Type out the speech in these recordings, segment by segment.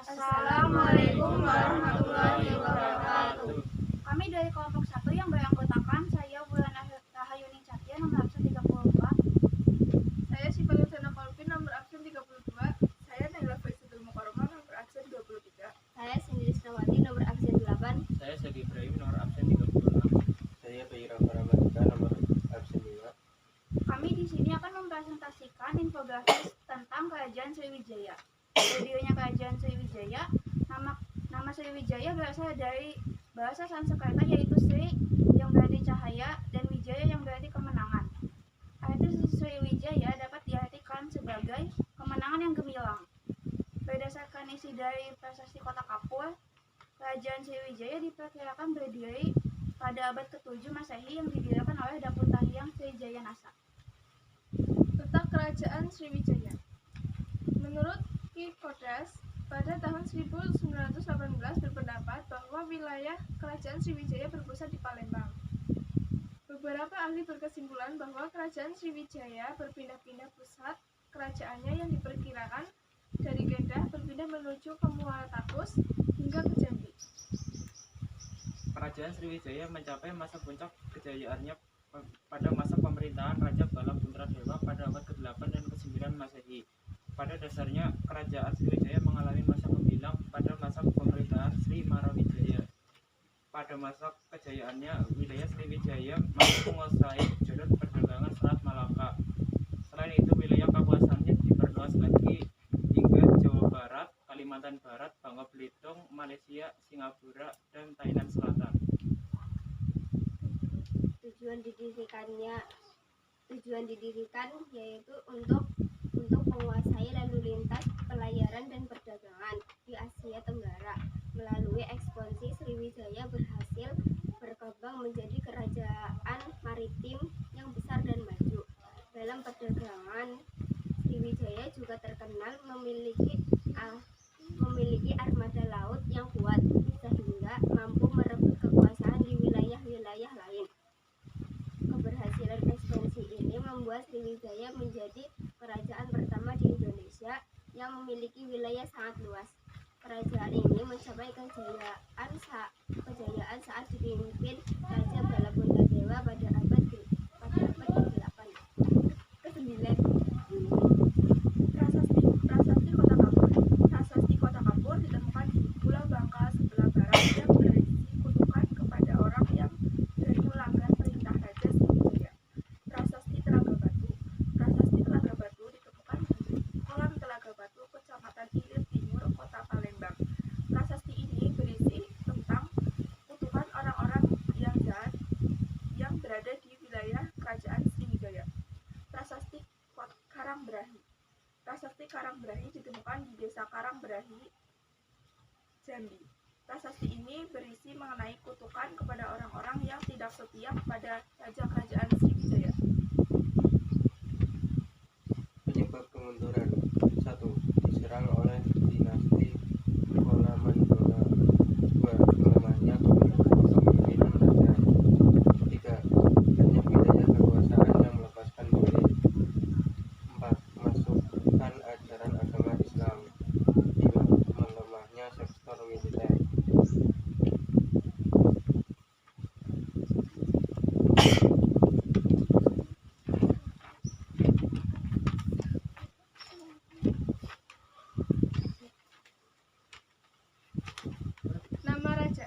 Assalamualaikum warahmatullahi wabarakatuh. Kami dari kelompok 1 yang beranggotakan saya Bulan Rahayuning Catya nomor absen 34. Saya Syifatul Kolpin nomor absen 32. Saya Naila Faizatul Mukarramah nomor absen 23. Saya Cindy Risnawati nomor absen 8. Saya Syed Ibrahim nomor absen 36. Saya Bayi Rafa Ramadika nomor absen 2. Kami di sini akan mempresentasikan infografis tentang Kerajaan Sriwijaya. Berdirinya Kerajaan Sriwijaya, nama Sriwijaya berasal dari bahasa Sanskerta yaitu Sri yang berarti cahaya dan Wijaya yang berarti kemenangan. Arti Sriwijaya dapat diartikan sebagai kemenangan yang gemilang. Berdasarkan isi dari Prasasti Kota Kapur, Kerajaan Sriwijaya diperkirakan berdiri pada abad ke-7 Masehi yang didirikan oleh Daputahyang Srijayanasa. Letak Kerajaan Sriwijaya. Menurut Ki Kodas, pada tahun 1918 berpendapat bahwa wilayah Kerajaan Sriwijaya berpusat di Palembang. Beberapa ahli berkesimpulan bahwa Kerajaan Sriwijaya berpindah-pindah pusat kerajaannya yang diperkirakan dari Kedah berpindah menuju ke Muara Takus hingga ke Jambi. Kerajaan Sriwijaya mencapai masa puncak kejayaannya pada masa pemerintahan Raja Bala Puntradewa pada abad ke-8 dan ke-9 Masehi. Pada dasarnya, Kerajaan Sriwijaya mengalami masa gemilang pada masa pemerintahan Sri Marawijaya. Pada masa kejayaannya, wilayah Sriwijaya mampu menguasai jalur perdagangan Selat Malaka. Selain itu, wilayah kawasannya diperluas lagi hingga Jawa Barat, Kalimantan Barat, Bangka Belitung, Malaysia, Singapura, dan Thailand Selatan. Tujuan didirikan yaitu untuk menguasai lalu lintas pelayaran dan perdagangan di Asia Tenggara. Melalui ekspansi, Sriwijaya berhasil berkembang menjadi kerajaan maritim yang besar dan maju. Dalam perdagangan, Sriwijaya juga terkenal memiliki armada laut yang kuat sehingga mampu merebut kekuasaan di wilayah-wilayah lain. Keberhasilan ekspansi ini membuat Sriwijaya menjadi kerajaan pertama di Indonesia yang memiliki wilayah sangat luas. Kerajaan ini mencapai kejayaan saat dipimpin Raja Bala Puntradewa pada abad ke-8. Ke-9. Prasasti Kota Kapur. Prasasti Kota Kapur ditemukan di Pulau Bangka sebelah barat yang berisi kutukan kepada orang yang berani melanggar perintah Raja Sriwijaya. Prasasti Telaga Batu. Prasasti Telaga Batu ditemukan di Kolam Telaga Batu, Kecamatan Ilir Timur, Kota Palembang. Prasasti ini berisi tentang kutukan orang-orang yang jahat yang berada di wilayah Kerajaan Sriwijaya. Prasasti Karangbrahi. Prasasti Karangbrahi ditemukan di Desa Karangbrahi, Jambi. Prasasti ini berisi mengenai kutukan kepada orang-orang yang tidak setia kepada Raja Kerajaan Sriwijaya. Penyebab kemunduran. 1. Diserang oleh dinasti Kolamandona. 2. Melemahnya kepemimpinan raja. 3. Banyak wilayah kekuasaan yang melepaskan diri. 4. Masukkan ajaran agama Islam. 5. Melemahnya sektor militer. Nama Raja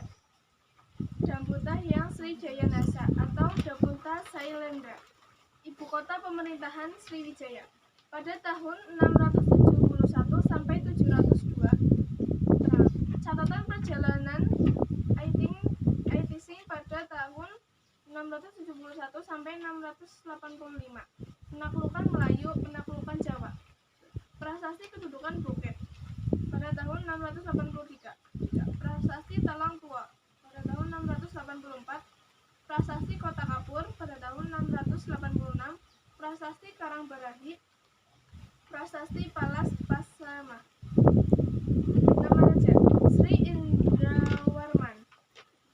Daputahyang Srijayanasa atau Daputa Sailendra. Ibu kota pemerintahan Sriwijaya. Pada tahun 671 sampai 702. Catatan perjalanan ITC pada tahun 671 sampai 685. Penaklukan Melayu, penaklukan Jawa. Prasasti kedudukan Bukit pada tahun 683. Prasasti Talang Tua pada tahun 684. Prasasti Kota Kapur pada tahun 686. Prasasti Karangbrahi. Prasasti Palas Pasama. Nama Raja Sri Indrawarman.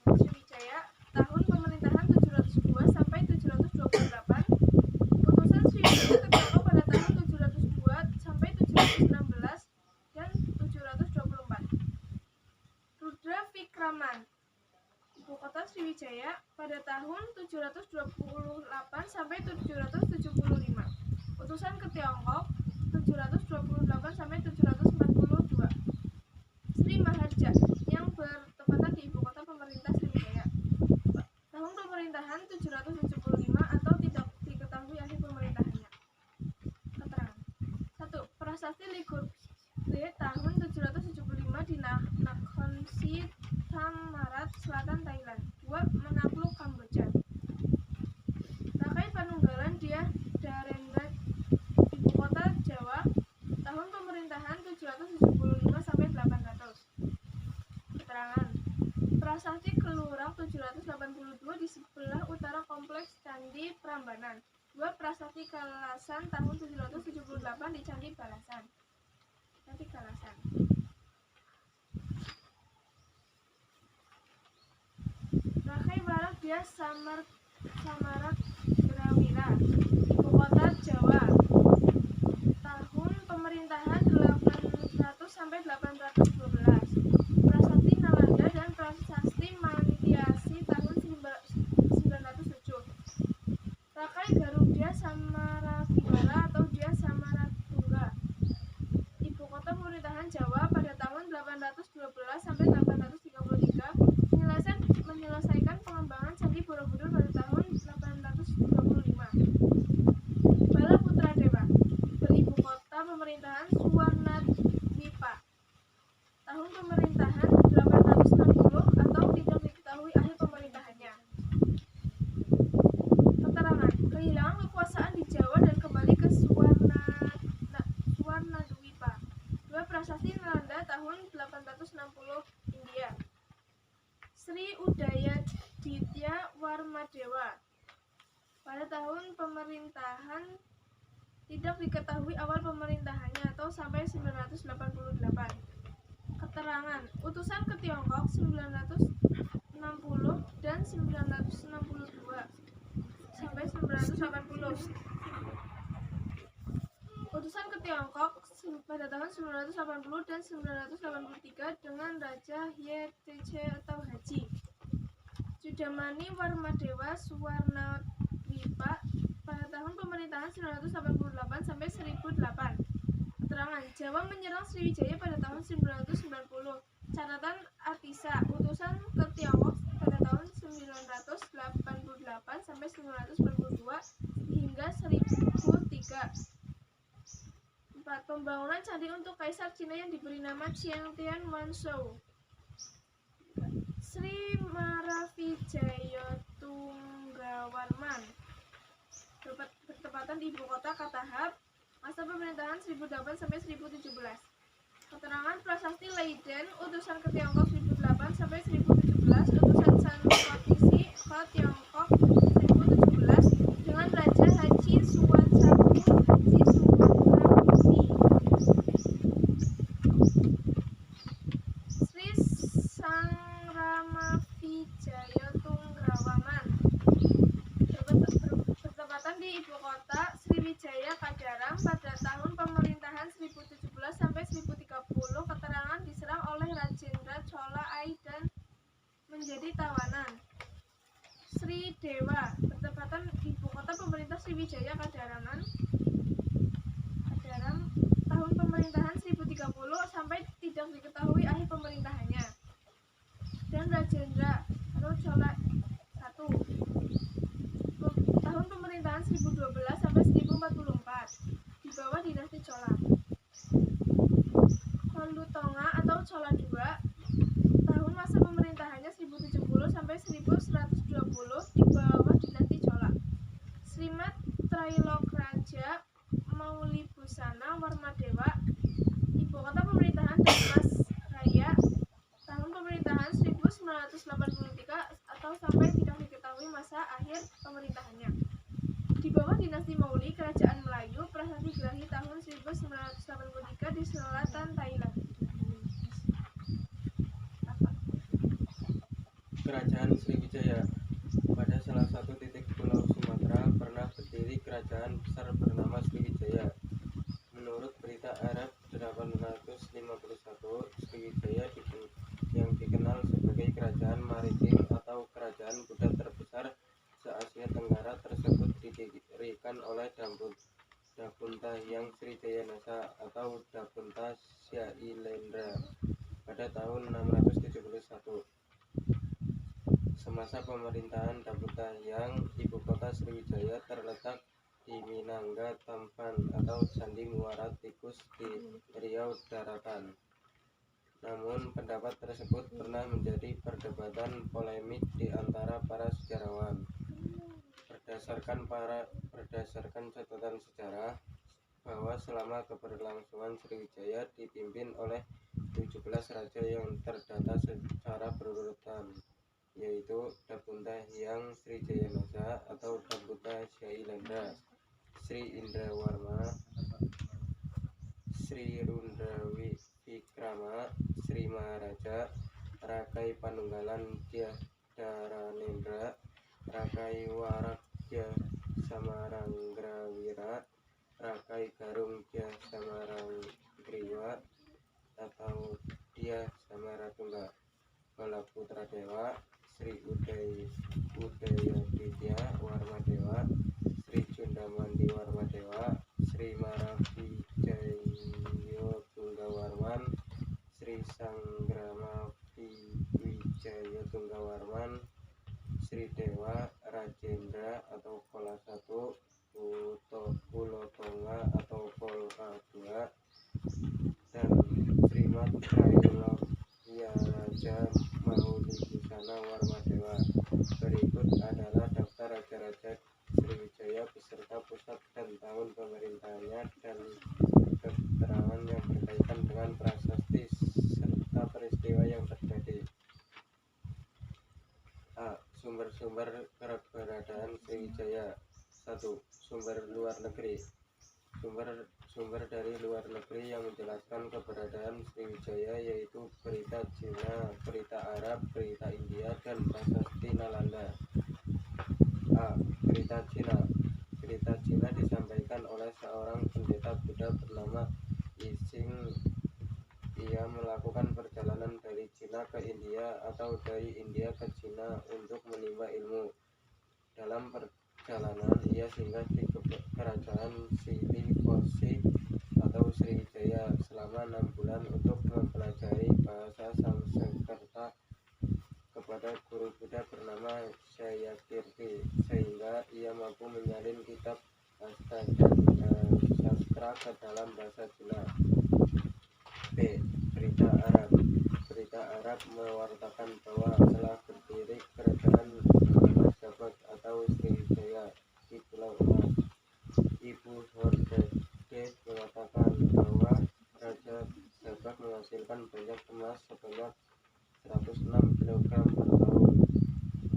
Sriwijaya tahun pemerintahan 702 sampai 728. Putusan Sriwijaya terjangkau pada tahun 702 sampai 716 dan 724. Matraman. Ibu kota Sriwijaya pada tahun 728 sampai 775. Utusan ke Tiongkok 728 sampai 742. Sri Maharja yang bertepatan di ibu kota pemerintah Sriwijaya. Tahun pemerintahan 775 atau tidak diketahui akhir pemerintahannya. Keterangan. 1. Prasasti Ligurde tahun 775 di Nakhon Si Thammarat, Selatan Thailand. 2. Menakluk Kamboja. Rakai Panunggalan Dyah Darendra, ibu kota Jawa, tahun pemerintahan 775 sampai 800. Keterangan. Prasasti Kelurang 782 di sebelah utara kompleks Candi Prambanan. 2. Prasasti Kalasan tahun 778 di Candi Balasan. Candi Kalasan. Rakai Barak Dyah Samarak Grawira, ibu kota Jawa, tahun pemerintahan 800 sampai 812. Prasasti Nalanda dan Prasasti Mantiasi tahun 907. Rakai Garuda Samaravihara atau Dyah Samaratungga, ibu kota pemerintahan Jawa pada tahun 812 sampai 833, menyelesaikan pengembangan Candi Borobudur pada tahun 825. Bala Putra Dewa beribu kota pemerintahan Suwarnadwipa, tahun pemerintahan 860 atau tidak diketahui akhir pemerintahannya. Keterangan. Kehilangan kekuasaan di Jawa dan kembali ke Suwarnadwipa. 2. Prasasti Nalanda tahun 860 India. Sri Udayaditya Warmadewa pada tahun pemerintahan tidak diketahui awal pemerintahannya atau sampai 988. Keterangan. Utusan ke Tiongkok 960 dan 962 sampai 980. Utusan ke Tiongkok pada tahun 980 dan 983 dengan Raja Hyetece atau Haji Judamani Warmadewa Suwarnadwipa pada tahun pemerintahan 988 sampai 1008. Keterangan. Jawa menyerang Sriwijaya pada tahun 990. Catatan Artisa. Utusan ke Tiongkok pada tahun 988 sampai 992 hingga 1003. 4. Pembangunan candi untuk Kaisar Cina yang diberi nama Chiang Tian Wanshou. Sri Maravijayatunggawarman bertepatan di ibu kota Katahab, masa pemerintahan 1008 sampai 1017. Keterangan. Prasasti Leiden utusan ke Tiongkok 1008 sampai 1017, utusan Sanwatisi ke Tiongkok 1017 dengan Raja Haji Suwansatu Haji Suwarnawisi. Sri Sangramavijayatunggawarman bertepatan di ibu kota Sriwijaya Kadaram pada tahun pemerintahan 1017 sampai 1030. Keterangan. Diserang oleh Rajendra Chola Ai dan menjadi tawanan. Sri Dewa bertepatan ibu kota pemerintah Sriwijaya Kadaram tahun pemerintahan 1030 sampai tidak diketahui akhir pemerintahannya. Dan Rajendra atau Chola I tahun pemerintahan 1012 sampai 1044 di bawah dinasti Chola. Kolutonga atau Chola II tahun masa pemerintahannya 1070 sampai 1120 di bawah dinasti Chola. Srimat Trailokraja Maulibhusana Warmadewa, ibu kota pemerintahan Dharmas Raya, tahun pemerintahan 1983 atau sampai tidak diketahui masa akhir pemerintahannya. Di bawah dinasti Mauli, Kerajaan Melayu, Prasasti Grahi tahun 1983 di selatan Thailand. Kerajaan Sriwijaya. Pada salah satu titik pulau Sumatera pernah berdiri kerajaan besar bernama Sriwijaya. Menurut berita Arab 851, Sriwijaya yang dikenal sebagai Syailendra pada tahun 671. Semasa pemerintahan Dabuta Hyang, ibu kota Sriwijaya terletak di Minangga Tampan atau Candi Muara Tikus di Riau Daratan. Namun pendapat tersebut pernah menjadi perdebatan polemik di antara para sejarawan. Berdasarkan catatan sejarah bahwa selama keberlangsungan Sriwijaya dipimpin oleh 17 raja yang terdata secara berurutan, yaitu Dabuta Hyang Srijayanasa atau Dabuta Syailendra, Sri Indrawarma, Sri Rundawikrama, Sri Maharaja, Rakai Panunggalan Dyah Dharanendra, Rakai Warakya Samaranggrawira, Rakai Garung Dyah Samarangriwa atau Dyah Samaratungga, Balaputra Dewa, Sri Udayaditya Warmadewa, Sri Jundamandi Warmadewa, Sri Maravijayo-Tunggawarman, Sri Sanggrama Wijayo-Tunggawarman, Sri Dewa Rajendra atau Kola 1, Kulotonga atau Kola 2, dan Srimat Trayulokya Raja Mahulibusana Warmadewa. Berikut adalah daftar raja-raja Sriwijaya beserta pusat dan tahun pemerintahannya dan keterangan yang berkaitan dengan prasasti serta peristiwa yang terjadi. A. Sumber-sumber keberadaan Sriwijaya. 1. Sumber luar negeri. Sumber dari luar negeri yang menjelaskan keberadaan Sriwijaya yaitu berita Cina, berita Arab, berita India, dan prasasti Nalanda. A. Berita Cina. Berita Cina disampaikan oleh seorang pendeta Buddha bernama Yixing. Ia melakukan perjalanan dari Cina ke India atau dari India ke Cina untuk menimba ilmu. Dalam perjalanan ia singgah di kerajaan Silifosi atau Sriwijaya selama 6 bulan untuk mempelajari bahasa Sanskerta kepada guru Buddha bernama Syayakirti, sehingga ia mampu menyalin kitab Asta dan sastra ke dalam bahasa Cina. B. Berita Arab. Berita Arab mewartakan bahwa telah berdiri kerajaan bernama Sabak atau Sriwijaya di Pulau Emas. Ibu Hordade mengatakan bahwa Raja Sabak menghasilkan banyak emas sebanyak 106 kg per tahun.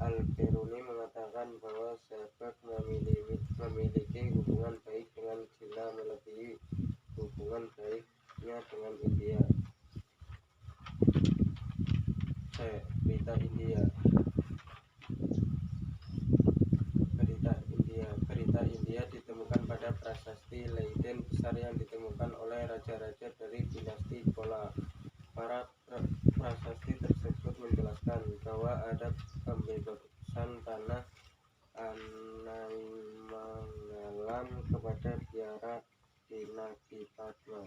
Al-Biruni mengatakan bahwa Sabak memiliki hubungan baik dengan Cina melebihi hubungan baiknya dengan India. C. Berita India. Berita India ditemukan pada prasasti Leiden besar yang ditemukan oleh raja-raja dari dinasti Chola. Para prasasti tersebut menjelaskan bahwa ada pembebasan tanah Anaimangalam kepada biara Dinadipadma,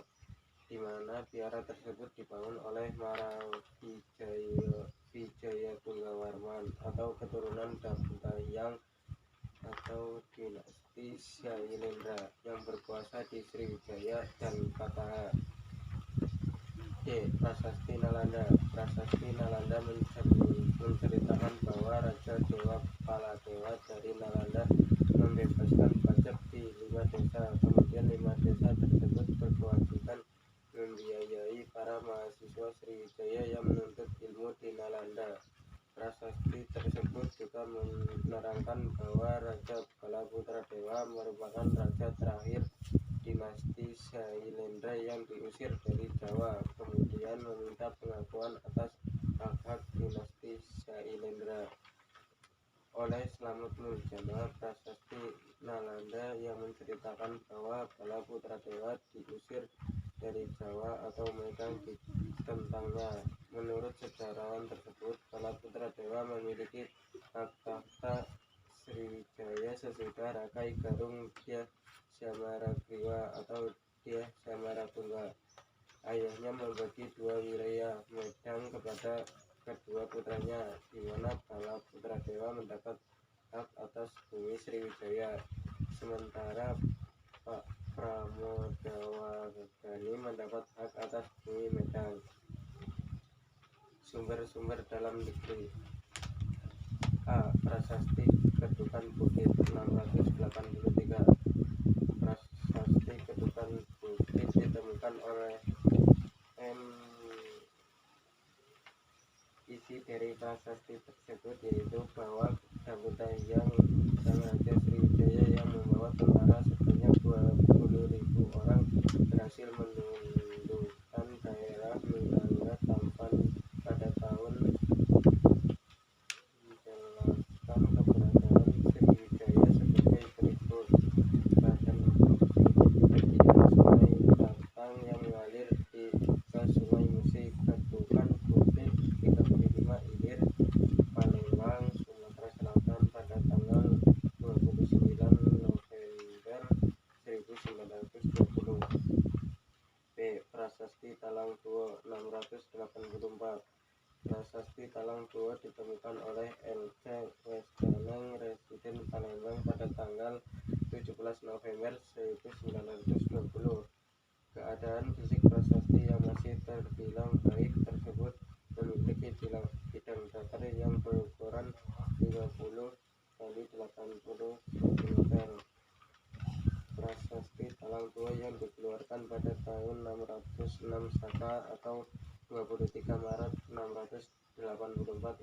di mana biara tersebut dibangun oleh Maravijayo-Tunggawarman atau keturunan Dabuta Hyang atau dinasti Syailendra yang berkuasa di Sriwijaya dan Kataha. D. Prasasti Nalanda. Prasasti Nalanda menceritakan bahwa Raja Dewa Paladewa dari Nalanda membebaskan pajak di 5 desa. Kemudian 5 desa tersebut berkewajiban membiayai para mahasiswa Sriwijaya yang menuntut ilmu di Nalanda. Prasasti tersebut juga menerangkan bahwa Raja Balaputra Dewa merupakan raja terakhir dinasti Syailendra yang diusir dari Jawa, kemudian meminta pengakuan atas hak-hak dinasti Syailendra oleh Slamet Nurjana. Prasasti Nalanda yang menceritakan bahwa Balaputra Dewa diusir dari Jawa atau Medan ditentangnya. Menurut sejarawan tersebut, Balaputra Dewa memiliki hak tahta Sriwijaya sesudah Rakai Garung Dyah Samaragriwa atau Dyah Samaratungga. ayahnya membagi dua wilayah Medang kepada kedua putranya, di mana Bala Putra Dewa mendapat hak atas bumi Sriwijaya, sementara Pak Pramodawardhani mendapat hak atas bumi Medang. Sumber-sumber dalam negeri. A. Prasasti Kedukan Bukit 683. Prasasti Kedukan Bukit ditemukan oleh M. Isi dari prasasti tersebut yaitu bahwa Dabutahyang sang Raja Sriwijaya yang membawa tentara sebanyak 20.000 orang berhasil menundukkan daerah Minangga Tampan pada tahun menjelaskan keberadaan Sriwijaya sebagai berikut. Badan bagian Sungai Batang yang mengalir ke Sungai Musi, Kedukan Bukit 35 Ilir, Palembang, Sumatera Selatan pada tanggal 29 November 1920. B. Prasasti Talang Tuo 684. Prasasti Talang Tuo ditemukan oleh L.C. Wesdaneng, residen Palembang pada tanggal 17 November 1920. Keadaan fisik prasasti yang masih terbilang baik tersebut memiliki bidang datar yang berukuran 50 kali 80 cm. Prasasti Talang Tuo yang dikeluarkan pada tahun 606 Saka atau 23 Maret 684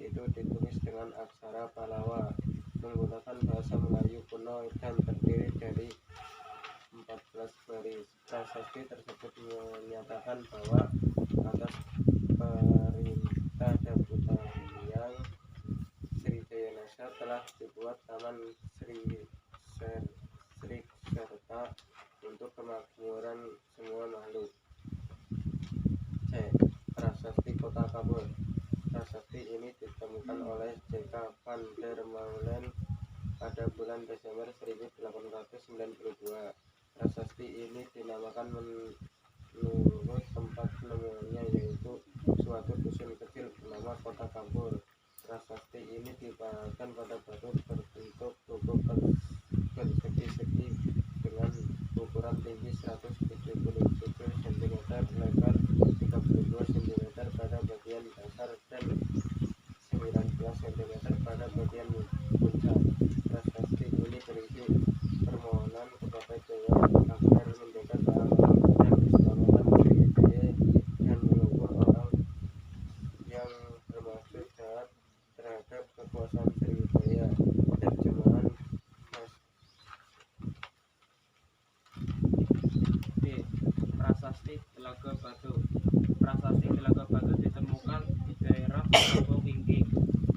itu ditulis dengan aksara Pallawa menggunakan bahasa Melayu kuno dan terdiri dari 14 baris. Prasasti tersebut menyatakan bahwa atas perintah Dabutahyang Sriwijaya telah dibuat Taman Sriksarta untuk kemakmuran semua makhluk. C. Prasasti Kota Kapur. Prasasti ini ditemukan oleh J.K. van der Meulen pada bulan Desember 1892. Prasasti ini dinamakan menurut tempat penemuannya, yaitu suatu dusun kecil bernama Kota Kapur. Prasasti ini dipahatkan pada batu berbentuk tugu bersegi-segi dengan ukuran tinggi 177 cm, lebar 32 cm pada bagian dasar dan 19 cm pada bagian puncak. Prasasti ini berisi permohonan kepada Dewa agar menjaga keamanan dan keselamatan Sriwijaya dan mengukur orang yang bermaksud jahat terhadap kekuasaan Sriwijaya. Terjemahan B. Prasasti Telaga Batu. Prasasti Telaga Batu ditemukan di daerah Sangko-Wingking,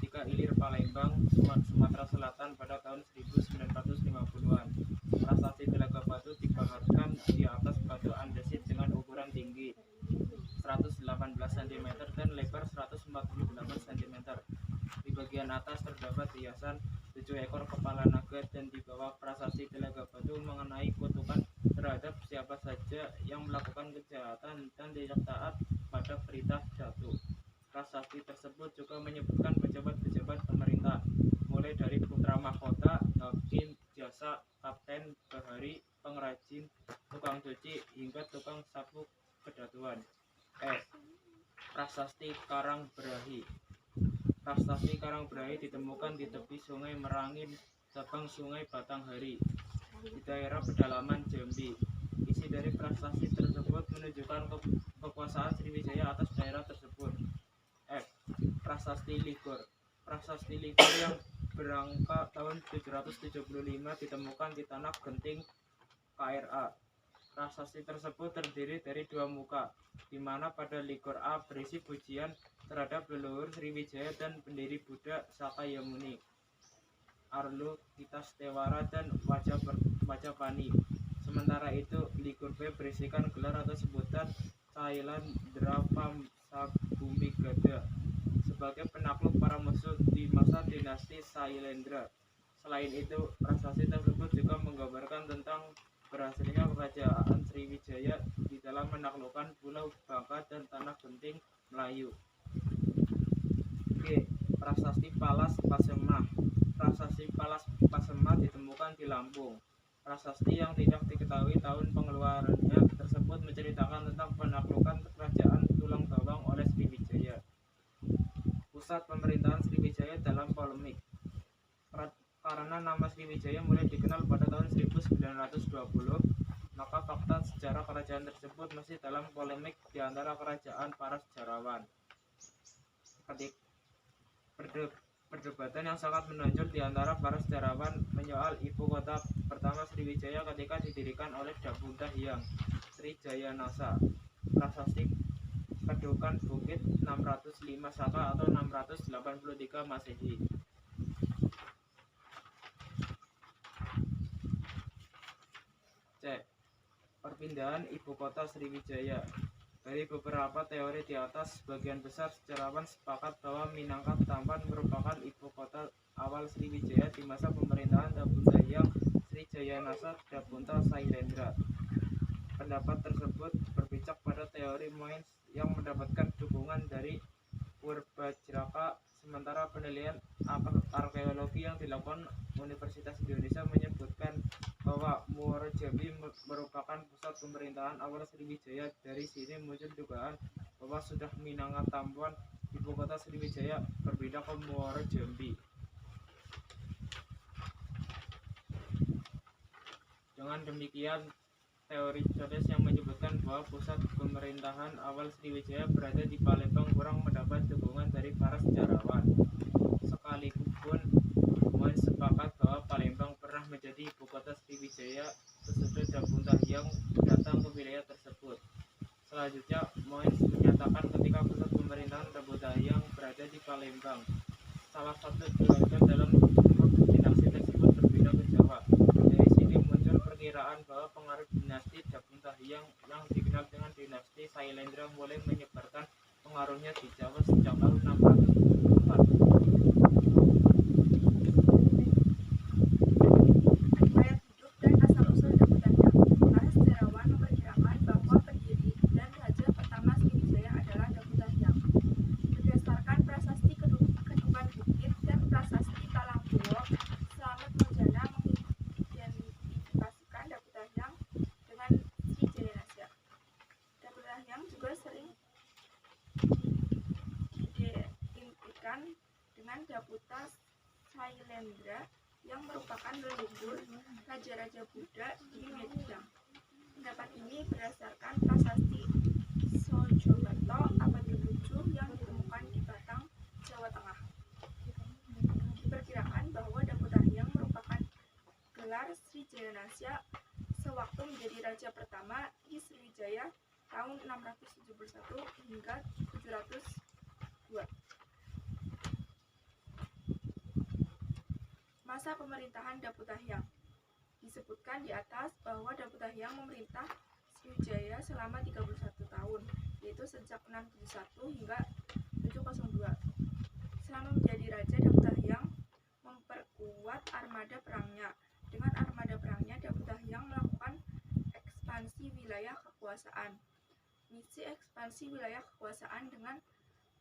3 Ilir, Palembang, Sumatera Selatan pada tahun 1950-an. Prasasti Telaga Batu dipahatkan di atas batu andesit dengan ukuran tinggi 118 cm dan lebar 148 cm. Di bagian atas terdapat hiasan 7 ekor kepala naga dan di bawah prasasti Telaga Batu mengenai kutukan terhadap siapa saja yang melakukan kejahatan dan tidak taat pada perintah jatuh. Prasasti tersebut juga menyebutkan pejabat-pejabat pemerintah, mulai dari putra mahkota, hakim, jasa, kapten, bahari, pengrajin, tukang cuci, hingga tukang sapu kedatuan. Prasasti Karangbrahi. Prasasti Karangbrahi ditemukan di tepi Sungai Merangin, cabang Sungai Batanghari, di daerah pedalaman Jambi. Isi dari prasasti tersebut menunjukkan kekuasaan Sriwijaya atas daerah tersebut. Prasasti Ligor. Prasasti Ligor yang berangka tahun 775 ditemukan di Tanah Genting, KRA. Prasasti tersebut terdiri dari 2 muka, di mana pada Ligor A berisi pujian terhadap leluhur Sriwijaya dan pendiri Buddha Sakyamuni, Arlo Kitastewara dan Wajapani. Sementara itu, Ligor B berisikan gelar atau sebutan Sailandrapamsabumigada sebagai penakluk para musuh di masa dinasti Sailendra. Selain itu, prasasti tersebut juga menggambarkan tentang berhasilnya kerajaan Sriwijaya di dalam menaklukkan Pulau Bangka dan Tanah Genting Melayu. G. Prasasti Palas Pasemah. Prasasti Palas Pasemah ditemukan di Lampung. Prasasti yang tidak diketahui tahun pengeluarannya tersebut menceritakan tentang penaklukan kerajaan Tulang Bawang oleh Sriwijaya. Pusat pemerintahan Sriwijaya dalam polemik. Karena nama Sriwijaya mulai dikenal pada tahun 1920, maka fakta sejarah kerajaan tersebut masih dalam polemik di antara kerajaan para sejarawan. Perdebatan yang sangat menonjol di antara para sejarawan menyoal ibu kota pertama Sriwijaya ketika didirikan oleh Dabunda Hyang Srijayanasa. Prasasti Kedukan Bukit 605 Saka atau 683 Masehi. C. Perpindahan ibu kota Sriwijaya. Dari beberapa teori di atas, sebagian besar sejarawan sepakat bahwa Minangkabau Tampan merupakan ibu kota awal Sriwijaya di masa pemerintahan Dabunda Hyang Srijayanasa Dabunda Sailendra. Pendapat tersebut berpijak pada teori Moines yang mendapatkan dukungan dari Purbajraka, sementara penelitian arkeologi yang dilakukan Universitas Indonesia menyebutkan bahwa Muaro Jambi merupakan pusat pemerintahan awal Sriwijaya. Dari sini muncul dugaan bahwa sudah Minangkabau ibu kota Sriwijaya berbeda ke Muaro Jambi. Dengan demikian, teori Codes yang menyebutkan bahwa pusat pemerintahan awal Sriwijaya berada di Palembang kurang mendapat dukungan dari para sejarawan. Sekalipun Moines sepakat bahwa Palembang pernah menjadi ibu kota Sriwijaya sesudah Dabunda Hyang datang ke wilayah tersebut. Selanjutnya, Moines menyatakan ketika pusat pemerintahan Dabunda Hyang berada di Palembang, salah satu keluarga dalam dinasti tersebut berbeda ke Jawa. Dari sini muncul perkiraan bahwa pengaruh dinasti Dabunda Hyang yang dikenal dengan dinasti Sailendra mulai menyebarkan pengaruhnya di Jawa sejak tahun 604. Riwayat hidup dan asal-usul Dabunda Hyang. Para sejarawan memperkirakan bahwa pendiri dan raja pertama Sriwijaya adalah Dabunda Hyang. Berdasarkan prasasti Kedukan Bukit dan prasasti Talangguwo, Slamet Mojana mengidentifikasikan Dabunda Hyang dengan Srijayanasa. Dabunda Hyang juga sering diidentikan dengan Daputa Sailendra yang merupakan leluhur raja-raja Buddha di Medang. Pendapat ini berdasarkan prasasti Sojokerto abad ke-7 yang ditemukan di Batang, Jawa Tengah. Diperkirakan bahwa Dabunda Hyang merupakan gelar Srijayanasa sewaktu menjadi raja pertama di Sriwijaya tahun 671 hingga 702. Masa pemerintahan Dabunda Hyang. Disebutkan di atas bahwa Dabunda Hyang memerintah Sriwijaya selama 31 tahun, yaitu sejak 671 hingga 702. Selama menjadi raja, Dabunda Hyang memperkuat armada perangnya. Dengan armada perangnya, Dabunda Hyang melakukan ekspansi wilayah kekuasaan. Misi ekspansi wilayah kekuasaan dengan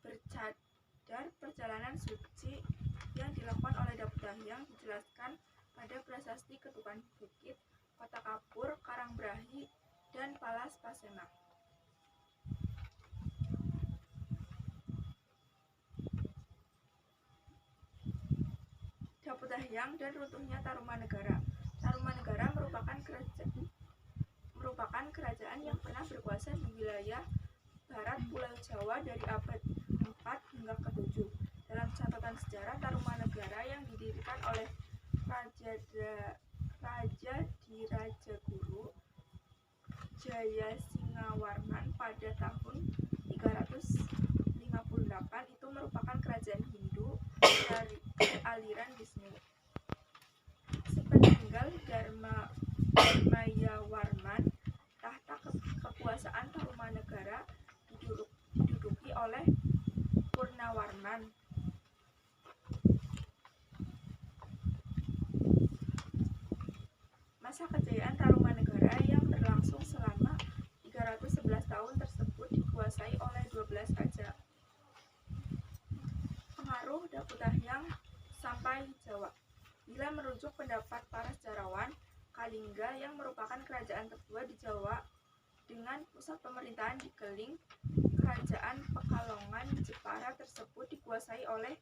bercadar perjalanan suci yang dilakukan oleh Dabunda Hyang dijelaskan pada prasasti Kedukan Bukit, Kota Kapur, Karangbrahi, dan Palas Pasemah. Dabunda Hyang dan runtuhnya Tarumanegara. Tarumanegara merupakan kerajaan yang pernah berkuasa di wilayah barat Pulau Jawa dari abad 4 hingga ke-7. Dalam catatan sejarah, Tarumanegara yang didirikan oleh Raja Dirajaguru Jayasingawarman pada tahun 358 itu merupakan kerajaan Hindu dari aliran Wisnu. Sepeninggal Dharmayawarman, tahta kekuasaan Tarumanegara diduduki oleh Purnawarman. Masa kejayaan Tarumanegara. dikuasai oleh 12 raja. Pengaruh Dapudahyang sampai Jawa. Bila merujuk pendapat para sejarawan, Kalingga yang merupakan kerajaan tertua di Jawa dengan pusat pemerintahan di Keling, kerajaan Pekalongan Jepara tersebut dikuasai oleh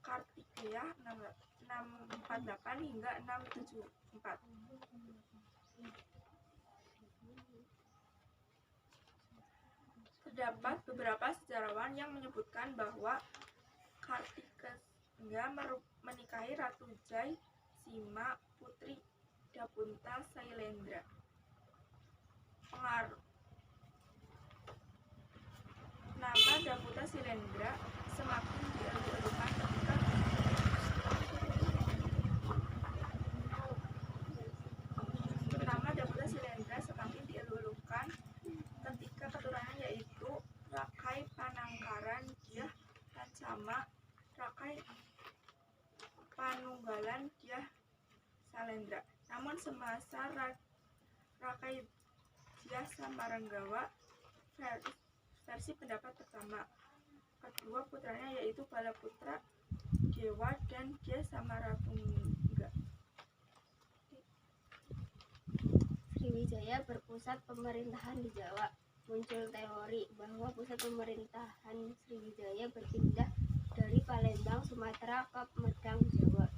Kartikeya 648 hingga 674. Terdapat beberapa sejarawan yang menyebutkan bahwa Kartikeya menikahi Ratu Jai Sima Putri Dapunta Sailendra. Nama Dapunta Sailendra semakin dielu-elukan ketika keturunannya yaitu Rakai Panangkaran Dyah Lancama, Rakai Panunggalan Dyah Salendra. Namun semasa Rakai Dyah Samaranggawa, versi pendapat pertama, kedua putranya yaitu Balaputra Dewa dan Dyah Samaratungga. Sriwijaya berpusat pemerintahan di Jawa. Muncul teori bahwa pusat pemerintahan Sriwijaya berpindah dari Palembang, Sumatera ke Medang, Jawa.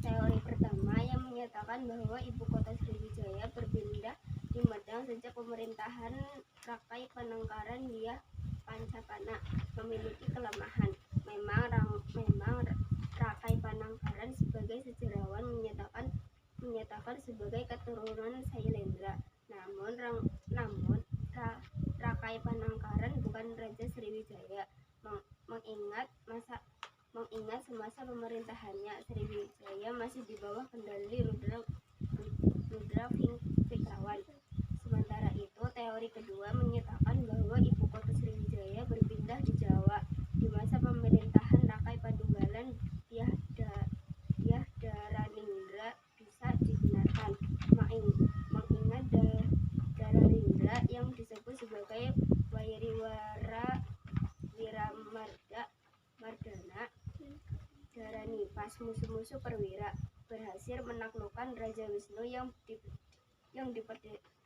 Teori pertama yang menyatakan bahwa ibu kota Sriwijaya berpindah di Medang sejak pemerintahan Rakai Panangkaran Dyah Pancapana memiliki kelemahan. Memang Rakai Panangkaran sebagai sejarawan menyatakan sebagai keturunan Sailendra. Namun Rakai Panangkaran bukan Raja Sriwijaya. Mengingat semasa pemerintahannya Sriwijaya masih di bawah kendali Rudra Fikrawan. Sementara itu, teori kedua menyatakan bahwa ibu kota Sriwijaya berpindah di Jawa di masa pemerintahan Rakai Panunggalan Dyah Daraninggra bisa dibenarkan. Mengingat Daraninggra yang disebut sebagai Wairiwara Wiramardana Daranipas, musuh-musuh perwira, berhasil menaklukkan Raja Wisnu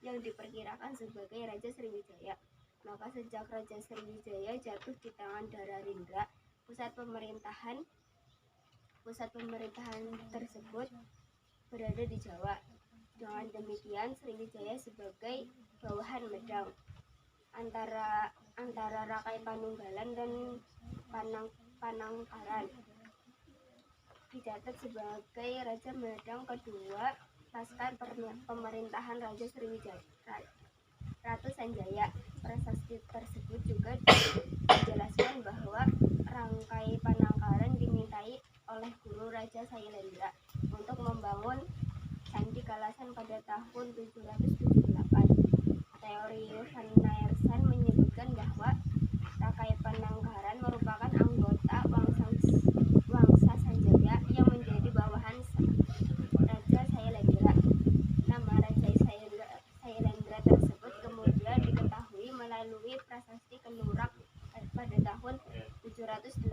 yang diperkirakan sebagai Raja Sriwijaya. Maka sejak Raja Sriwijaya jatuh di tangan Daraninggra, pusat pemerintahan tersebut berada di Jawa. Dengan demikian, Sriwijaya sebagai bawahan Medang antara Rakai Panunggalan dan Panangkaran. Dicatat sebagai Raja Medang kedua pasca pemerintahan Raja Sriwijaya, Ratu Sanjaya. Prasasti tersebut juga menjelaskan bahwa Rakai Panangkaran dimintai oleh guru Raja Sailendra untuk membangun Candi Kalasan pada tahun 778. Teori Van Niersen menyebutkan bahwa Rakai Panangkaran merupakan anggota Wangsa Sanjaya yang menjadi bawahan Raja Sailendra. Nama Raja Sailendra tersebut kemudian diketahui melalui prasasti Kenurak pada tahun 782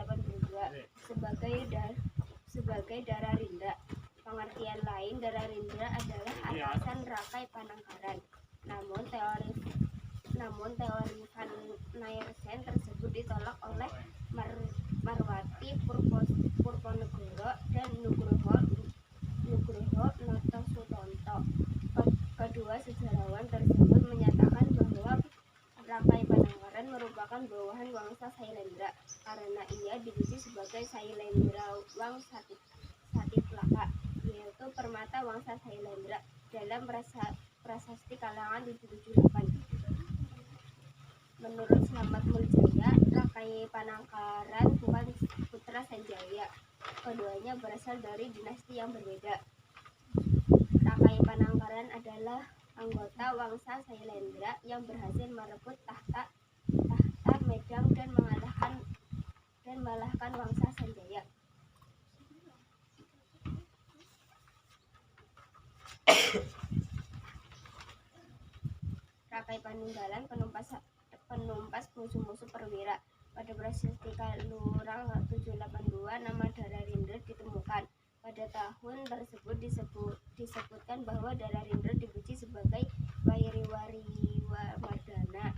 sebagai Dararindra. Pengertian lain Dararindra adalah atasan Rakai Panangkaran. Namun teori Van Niersen tersebut ditolak oleh Marwati Purponegoro dan Nugroho Notosutonto. Kedua sejarawan tersebut menyatakan bahwa Rakai Panangkaran merupakan bawahan Wangsa Sailendra karena ia dipuji sebagai Sailendra Wang Satiplaka, yaitu permata Wangsa Sailendra dalam prasasti kalangan 778. Menurut Slamet Muljaya, Rakai Panangkaran bukan putra Sanjaya. Keduanya berasal dari dinasti yang berbeda. Rakai Panangkaran adalah anggota Wangsa Sailendra yang berhasil merebut tahta Medang dan mengalahkan Wangsa Sanjaya. Rakai Panunggalan penumpas musuh-musuh perwira. Pada Prasasti Kalurang 782 nama Dararindra ditemukan. Pada tahun tersebut disebutkan bahwa Dararindra dipuji sebagai Wairiwariwardhana,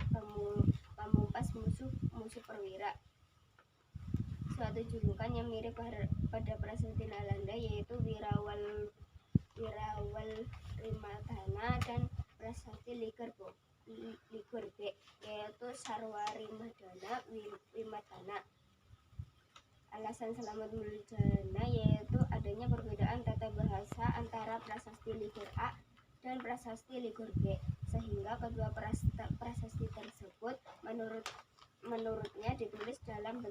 pemumpas musuh perwira. Suatu julukan yang mirip pada Prasasti Nalanda yaitu Wirawal Rimadhana dan Prasasti Ligurbe yaitu Sarwari Madana Wimadhana. Alasan Slamet Muljana yaitu adanya perbedaan tata bahasa antara Prasasti Ligur A dan Prasasti Ligur B, sehingga kedua prasasti tersebut menurutnya ditulis dalam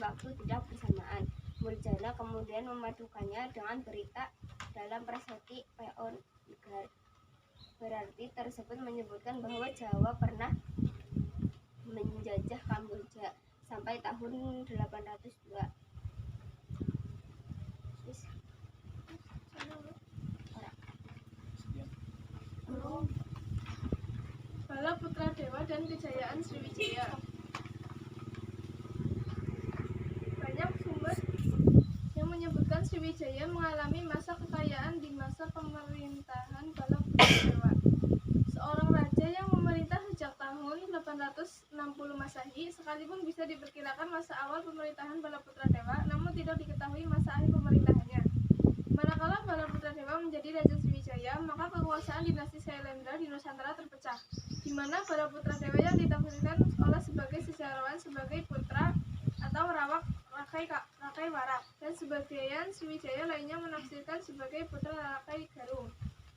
waktu tidak bersamaan. Muljana kemudian memadukannya dengan berita dalam Prasasti Peon Igar. Berarti tersebut menyebutkan bahwa Jawa pernah menjajah Kamboja sampai tahun 802. Bala Putra Dewa dan Kejayaan Sriwijaya. Banyak sumber yang menyebutkan Sriwijaya mengalami masa kekayaan di masa pemerintahan Bala Putra Dewa, seorang raja yang memerintah sejak tahun 860 Masehi. Sekalipun bisa diperkirakan masa awal pemerintahan Bala Putra Dewa, namun tidak diketahui masa akhir pemerintahannya. Manakala Bala Putra Dewa menjadi Raja Sriwijaya, maka kekuasaan dinasti Sailendra di Nusantara terpecah, di mana Bala Putra Dewa yang ditafsirkan oleh sebagai sejarawan sebagai putra atau Rakai Warak, dan sebagian Sriwijaya lainnya menafsirkan sebagai putra Rakai Garung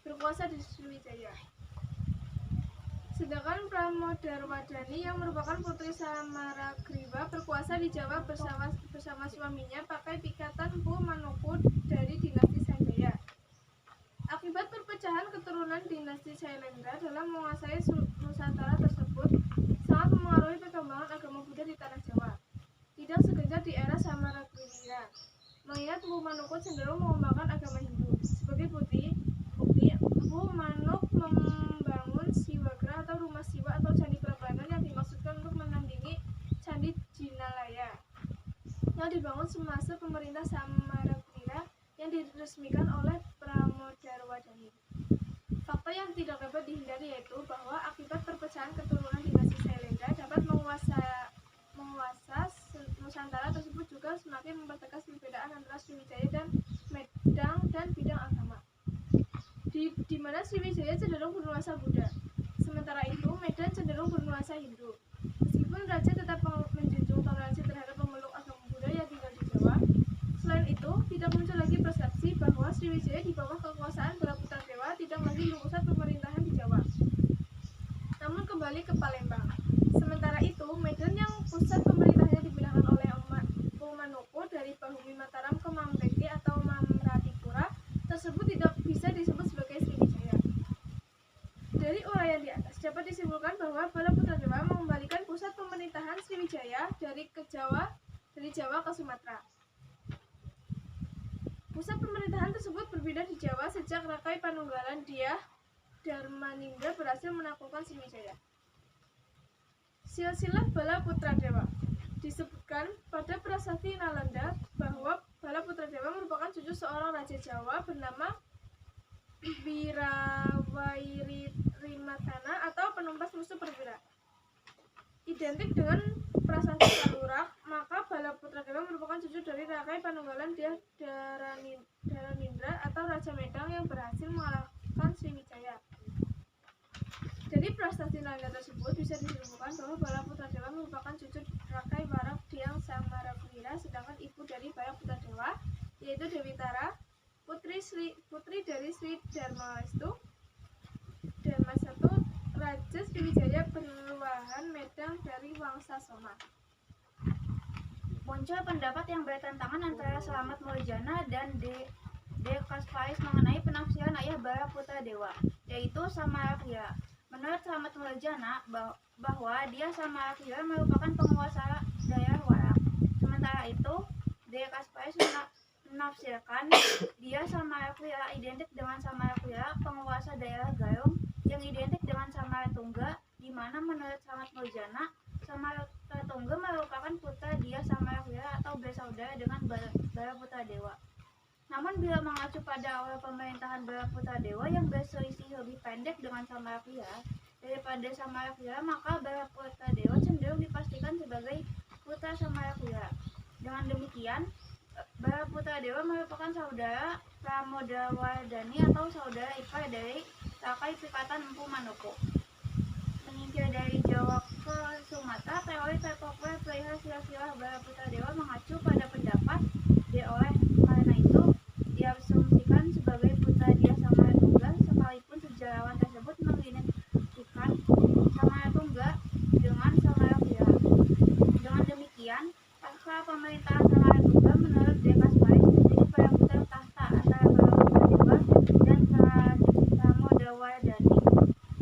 berkuasa di Sriwijaya. Sedangkan Pramodarwadani yang merupakan putri Samaragriwa berkuasa di Jawa bersama suaminya pakai pikatan Mpu Manuku dari dinasti Sanjaya. Akibat perpecahan keturunan dinasti Sailendra dalam menguasai Nusantara tersebut sangat memengaruhi perkembangan agama Buddha di tanah Jawa. Tidak segencar di era Samaragriwa, mengingat Mpu Manuku cenderung mengembangkan agama Hindu. Sebagai bukti Mpu Manuk membangun Siwagra atau rumah Siwa atau candi Prambanan yang dimaksudkan untuk menandingi candi Jinalaya yang dibangun semasa pemerintah Samaragriwa yang diresmikan oleh Pramodarwadani. Fakta yang tidak dapat dihindari yaitu bahwa akibat perpecahan keturunan dinasti Sailendra dapat menguasai Nusantara tersebut juga semakin mempertegas perbedaan antara Sriwijaya dan Medang dan bidang agama, di mana Sriwijaya cenderung bernuansa Buddha, sementara itu Medan cenderung bernuansa Hindu. Meskipun raja tetap menjunjung toleransi terhadap pemeluk agama Buddha yang tinggal di Jawa, selain itu tidak muncul lagi persepsi bahwa Sriwijaya di bawah kekuasaan Bala Putra Dewa tidak lagi berpusat pemerintahan di Jawa, namun kembali ke Palembang. Sementara itu, Medan yang pusat pemerintahnya dipindahkan oleh Mpu Manuku dari Bahumi Mataram ke Mambeke atau Mamratipura tersebut tidak bisa disebut sebagai Sriwijaya. Dari uraian di atas dapat disimpulkan bahwa Bala Putra Dewa mengembalikan pusat pemerintahan Sriwijaya dari Jawa ke Sumatera. Pusat pemerintahan tersebut berpindah di Jawa sejak Rakai Panunggalan Dyah Darmanindra berhasil menaklukkan Sriwijaya. Silsilah Bala Putra Dewa. Disebutkan pada Prasasti Nalanda bahwa Bala Putra Dewa merupakan cucu seorang raja Jawa bernama Wirawarimadhana atau penumpas musuh perwira. Identik dengan Prasasti Kalurang, maka Bala Putra Dewa merupakan cucu dari Rakai Panunggalan Dyah Darmanindra atau Raja Medang yang berhasil mengalahkan Sriwijaya. Dari prasasti Nalanda tersebut bisa disimpulkan bahwa Bala Putra Dewa merupakan cucu Rakai Warak Dyang Samaragriwa, sedangkan ibu dari Bala Putra Dewa yaitu Dewi Tara, putri dari Sri Dharmawestu Raja Sriwijaya Berwahan Medang dari Wangsa Soma. Muncul pendapat yang bertentangan antara Slamet Muljana dan D. Kaspais mengenai penafsiran ayah Bala Putra Dewa, yaitu Samaragriwa. Menurut Slamet Muljana bahwa dia Samaragriwa merupakan penguasa daerah Warak. Sementara itu, D. Kaspais menafsirkan dia Samaragriwa identik dengan Samaragriwa, penguasa daerah Garung yang identik dengan Samaratungga, di mana menurut Samatmojana, Samaratungga merupakan putra dia Samarawira atau bersaudara dengan Baraputradewa. Namun bila mengacu pada awal pemerintahan Baraputradewa yang berselisih lebih pendek dengan Samarawira daripada Samarawira, maka Baraputradewa cenderung dipastikan sebagai putra Samarawira. Dengan demikian, Baraputradewa merupakan saudara Pramodawardhani atau saudara ipar dari Rakai Pikatan Empu Manopo. Menyingkir dari Jawa ke Sumatera, teori terpopuler perihal silsilah Baraputradewa mengacu pada pendapat oleh karena itu diasumsikan sebagai putra dia Samaratungga, sekalipun sejarawan tersebut mengidentikan Samaratungga dengan Samarawira. Dengan demikian, pasca pemerintahan Samaratungga menurut Dekasmaris menjadi perebutan tahta antara Baraputradewa dan Pramodawardhani.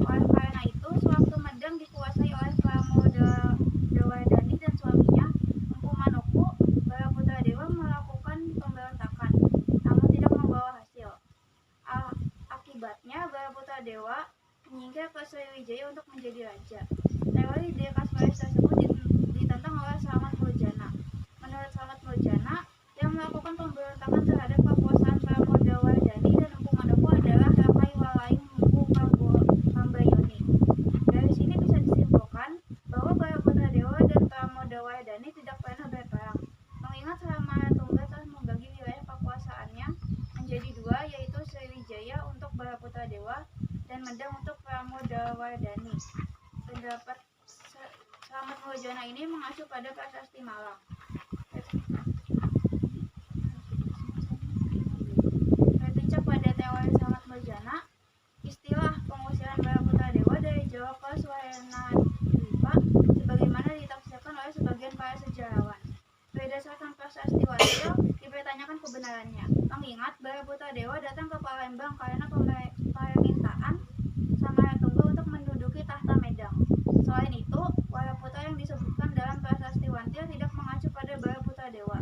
Oleh karena itu, sewaktu Medang dikuasai oleh Pramodawardhani dan suaminya Empu Manopo, Baraputradewa melakukan pemberontakan, namun tidak membawa hasil. Akibatnya, Baraputradewa menyingkir ke Sriwijaya untuk menjadi raja. Teori Dekasmaris tersebut ditentang oleh Samatmojana. Menurut Samatmojana, yang melakukan pemberontakan terhadap kekuasaan Pramodawardhani dan Empu Manopo adalah Rakai Walaing Empu Kambayoni. Dari sini bisa disimpulkan bahwa Baraputradewa dan Pramodawardhani tidak pernah berperang, mengingat Samaratungga telah membagi wilayah kekuasaannya menjadi dua, yaitu Sriwijaya untuk Baraputradewa dan Medang untuk Pramodawardhani. Pendapat Samatmojana ini mengacu pada Prasasti Malang. Berpijak pada teori Samatmojana, istilah pengusiran Baraputradewa dari Jawa ke Swayanadwipa sebagaimana ditafsirkan oleh sebagian para sejarawan. Berdasarkan Prasasti Wasil, dipertanyakan kebenarannya, mengingat Baraputradewa datang ke Palembang karena permintaan Samaratungga untuk menduduki tahta Medang. Selain itu, Waraputra yang disebutkan dalam Prasasti Wantir tidak mengacu pada Baraputradewa.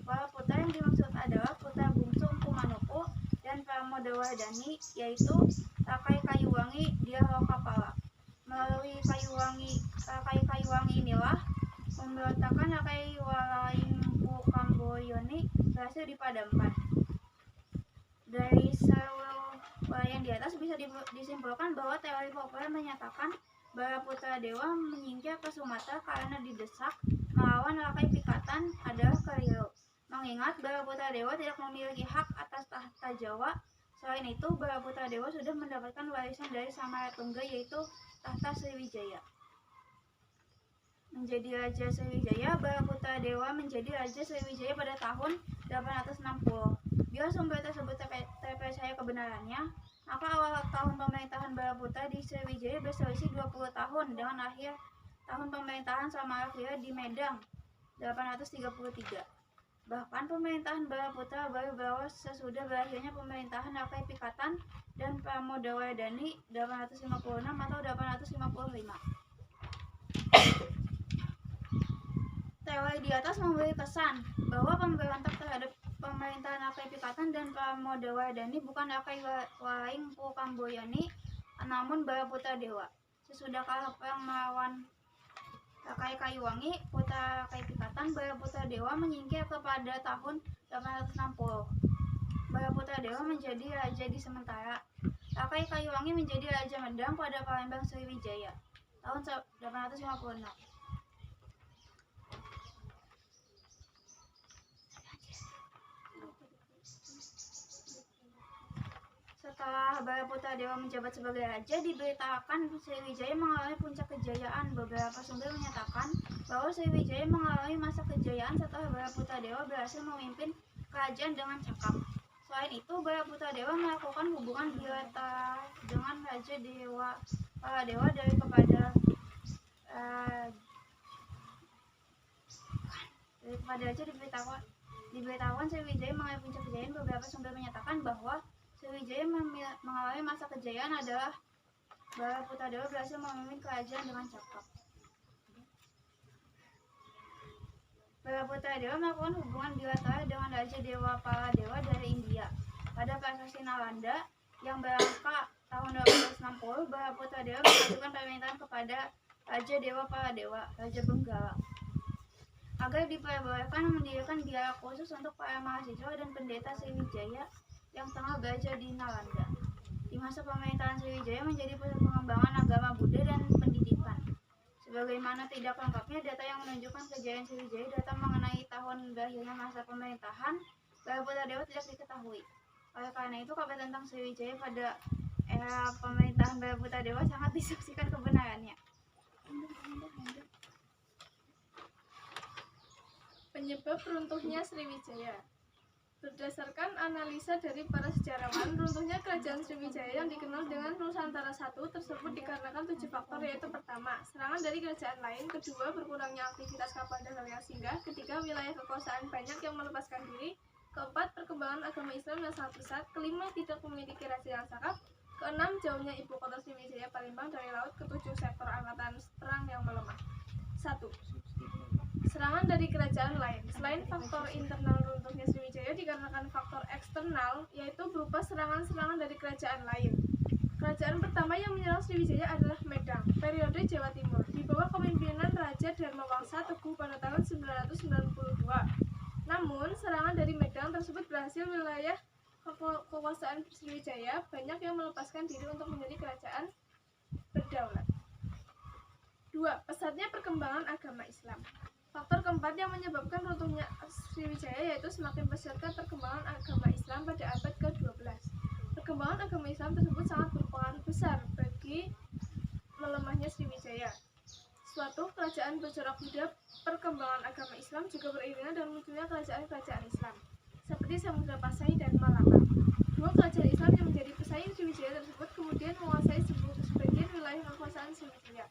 Waraputra yang dimaksud adalah putra bungsu Empu Manopo dan Pramodawardhani, yaitu Rakai Kayuwangi Dyah-Lokapala. Melalui Rakai Kayuwangi inilah pemberontakan Rakai Walaing Empu Kambayoni berhasil dipadamkan. Dari seluruh uraian di atas bisa disimpulkan bahwa teori populer menyatakan Baraputradewa menyingkir ke Sumatera karena didesak melawan Rakai Pikatan adalah keliru, mengingat Baraputradewa tidak memiliki hak atas tahta Jawa. Selain itu, Baraputradewa sudah mendapatkan warisan dari Samaratungga, yaitu tahta Sriwijaya. Menjadi Raja Sriwijaya, Baraputradewa menjadi Raja Sriwijaya pada tahun 860. Bila sumber tersebut terpercaya kebenarannya, maka awal tahun pemerintahan Baraputra di Sriwijaya berselisih 20 tahun dengan akhir tahun pemerintahan Samarawira di Medang 833. Bahkan pemerintahan Baraputra baru berawal sesudah berakhirnya pemerintahan Rakai Pikatan dan Pramodawardhani 856 atau 855. Teori di atas memberi kesan bahwa pemberontak terhadap pemerintahan Rakai Pikatan dan Pramodawardhani bukan Rakai Walaing Empu Kambayoni, namun Baraputradewa. Sesudah kalah perang melawan Rakai Kayuwangi, putra Rakai Pikatan, Baraputradewa menyingkir kepada tahun 860. Baraputradewa menjadi raja di sementara. Rakai Kayuwangi menjadi Raja Medang pada Palembang Sriwijaya tahun 856. Setelah Baraputradewa menjabat sebagai raja, diberitakan Sriwijaya mengalami puncak kejayaan. Beberapa sumber menyatakan bahwa Sriwijaya mengalami masa kejayaan setelah Baraputradewa berhasil memimpin kerajaan dengan cakap. Selain itu, Baraputradewa melakukan hubungan bilateral dengan Raja para dewa dari kepada raja diberitakan Sriwijaya mengalami puncak kejayaan. Beberapa sumber menyatakan bahwa Sriwijaya mengalami masa kejayaan adalah Baraputradewa berhasil memimpin kerajaan dengan cakap. Baraputradewa melakukan hubungan bilateral dengan Raja Dewa Paladewa dari India. Pada Prasasti Nalanda yang berangka tahun 1260 Bharataputadewa mengajukan permintaan kepada Raja Dewa Paladewa, Raja Benggala, agar diperbolehkan mendirikan biara khusus untuk para mahasiswa dan pendeta Sriwijaya yang tengah belajar di Nalanda. Di masa pemerintahan Sriwijaya menjadi pusat pengembangan agama Buddha dan pendidikan. Sebagaimana tidak lengkapnya data yang menunjukkan kejayaan Sriwijaya, data mengenai tahun berakhirnya masa pemerintahan Bharataputadewa tidak diketahui. Oleh karena itu, kabar tentang Sriwijaya pada era pemerintahan Bharataputadewa sangat disaksikan kebenarannya. Penyebab runtuhnya Sriwijaya. Berdasarkan analisa dari para sejarawan, runtuhnya kerajaan Sriwijaya yang dikenal dengan Nusantara I tersebut dikarenakan 7 faktor, yaitu pertama, serangan dari kerajaan lain, kedua, berkurangnya aktivitas kapal dagang yang singgah, ketiga, wilayah kekuasaan banyak yang melepaskan diri, keempat, perkembangan agama Islam yang sangat pesat, kelima, tidak memiliki raja yang cakap, keenam, jauhnya ibu kota Sriwijaya Palembang dari laut, ketujuh, sektor angkatan perang yang melemah. 1. Serangan dari kerajaan lain. Selain faktor internal runtuhnya Sriwijaya dikarenakan faktor eksternal, yaitu berupa serangan-serangan dari kerajaan lain. Kerajaan pertama yang menyerang Sriwijaya adalah Medang, periode Jawa Timur, di bawah kepemimpinan Raja Dharmawangsa Teguh pada tahun 992. Namun, serangan dari Medang tersebut berhasil. Wilayah kekuasaan Sriwijaya banyak yang melepaskan diri untuk menjadi kerajaan berdaulat. 2. Pesatnya perkembangan agama Islam. Faktor keempat yang menyebabkan runtuhnya Sriwijaya yaitu semakin pesatnya perkembangan agama Islam pada abad ke-12. Perkembangan agama Islam tersebut sangat berpengaruh besar bagi melemahnya Sriwijaya. Suatu kerajaan bercorak Buddha, perkembangan agama Islam juga beriringan dengan munculnya kerajaan-kerajaan Islam, seperti Samudra Pasai dan Malaka. Dua kerajaan Islam yang menjadi pesaing Sriwijaya tersebut kemudian menguasai sebagian wilayah kekuasaan Sriwijaya.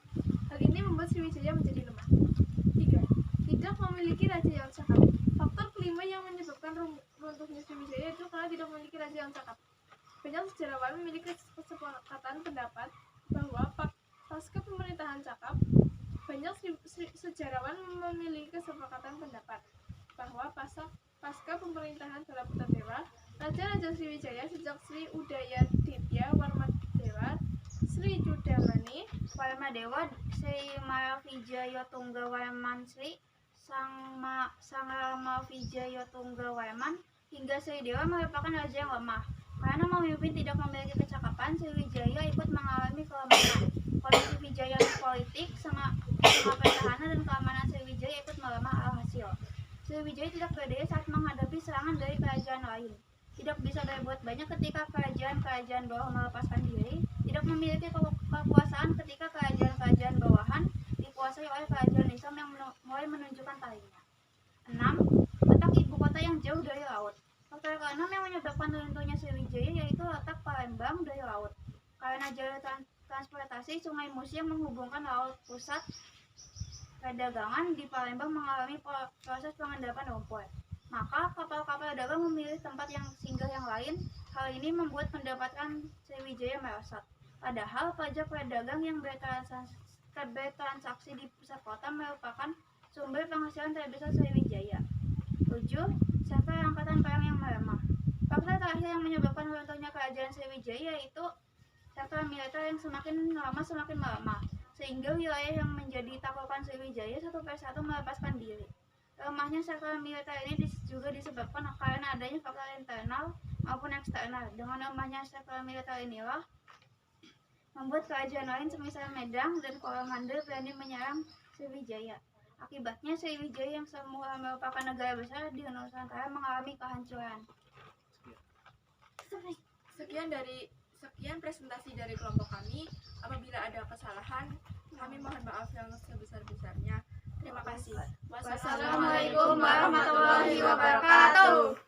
Hal ini membuat Sriwijaya menjadi lemah. 3. Tidak memiliki raja yang cakap. Faktor kelima yang menyebabkan runtuhnya Sriwijaya itu karena tidak memiliki raja yang cakap. Banyak sejarawan memiliki kesepakatan pendapat bahwa pasca pemerintahan cakap, banyak sejarawan memiliki kesepakatan pendapat bahwa pasca pemerintahan Bharataputadewa, raja-raja Sriwijaya sejak Sri Udayaditya Warmadewa, Sri Judamani Warmadewa, Sri Maravijayatungga Warman, Sri Sangramavijayatungga Warman, hingga Sri Dewa merupakan raja yang lemah. Karena memimpin tidak memiliki kecakapan, Sriwijaya ikut mengalami kelemahan. Kondisi Wijaya politik, sama pertahanan dan keamanan Sriwijaya ikut melemah. Alhasil, Sriwijaya tidak berdaya saat menghadapi serangan dari kerajaan lain. Tidak bisa berbuat banyak ketika kerajaan-kerajaan bawah melepaskan diri. Tidak memiliki kekuasaan ketika kerajaan-kerajaan bawahan dikuasai oleh kerajaan Islam yang mulai menunjukkan talinya. 6. Letak ibu kota yang jauh dari laut. Faktor ke-6 yang menyebabkan runtuhnya Sriwijaya yaitu letak Palembang dari laut. Karena jalur transportasi Sungai Musi yang menghubungkan laut, pusat perdagangan di Palembang mengalami proses pengendapan lumpur. Maka kapal-kapal dagang memilih tempat yang singgah yang lain. Hal ini membuat pendapatan Sriwijaya merosot. Padahal pajak pedagang yang bertransaksi di pusat kota merupakan sumber penghasilan terbesar Sriwijaya. 7. Sektor angkatan perang yang melemah. Faktor terakhir yang menyebabkan runtuhnya kerajaan Sriwijaya yaitu sektor militer yang semakin lama semakin melemah, sehingga wilayah yang menjadi taklukan Sriwijaya satu persatu melepaskan diri. Lemahnya sektor militer ini juga disebabkan karena adanya faktor internal maupun eksternal. Dengan lemahnya sektor militer inilah membuat kerajaan lain semisal Medang dan Coromandel berani menyerang Sriwijaya. Akibatnya Sriwijaya yang semula merupakan negara besar di Nusantara mengalami kehancuran. Sekian presentasi dari kelompok kami. Apabila ada kesalahan, kami mohon maaf yang sebesar-besarnya. Terima kasih. Wassalamualaikum warahmatullahi wabarakatuh.